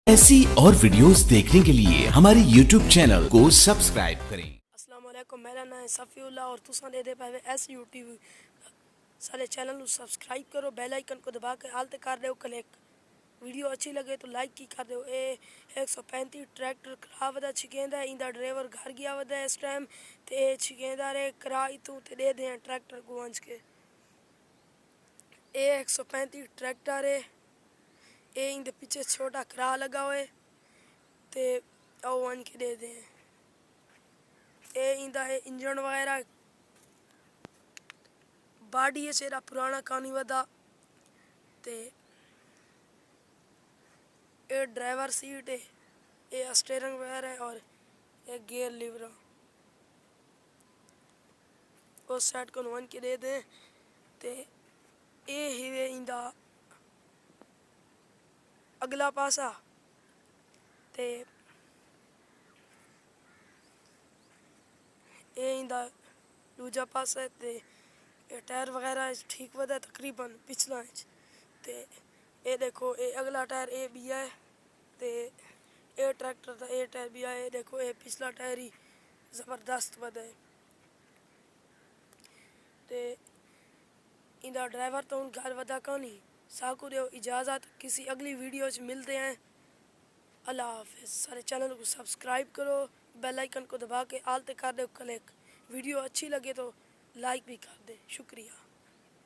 ऐसी और वीडियोस देखने के लिए हमारे YouTube चैनल को सब्सक्राइब करें। अस्सलाम वालेकुम, मेरा नाम है सफ़ीउल्लाह और तुसा दे पावे एस यूट्यूब सारे चैनल को सब्सक्राइब करो, बेल आइकन को दबा के आल ते कर दो क्लिक। वीडियो अच्छी लगे तो लाइक की कर दो। ए 135 ट्रैक्टर खराब वदा छिकेंदा है, इंदा ड्राइवर घर गया वदा इस टाइम ते छिकेंदा रे किराए तू ते दे दे ट्रैक्टर को अंज के। ए 135 ट्रैक्टर है, ए इंदे पीछे छोटा करा लगा हुआ है ते आओ अंज के दे दे। ए इंदा है इंजन वगैरह बाडी है सेरा पुराना कहानी वदा ते ए ड्राइवर सीट है, ए स्टीयरिंग वगैरह है और ए गियर लीवर उस साइड को वन के दे दे ते ए हिवे इंदा अगला पासा ते ए इंदा दूजा पासा है ते ए टायर वगैरह ठीक वदा तकरीबन पिछला है ते ए देखो ए अगला टायर ए भी है ते ए ट्रैक्टर का ए टायर भी है। देखो ए पिछला टायर ही ज़बरदस्त वदा है ते इंदा ड्राइवर तो उन घर वदा कहानी साकू दो इजाज़त, किसी अगली वीडियो में मिलते हैं। अल्लाह हाफिज़। सारे चैनल को सब्सक्राइब करो, बेल आइकन को दबा के आल ते कर दो क्लिक। वीडियो अच्छी लगे तो लाइक भी कर दे। शुक्रिया।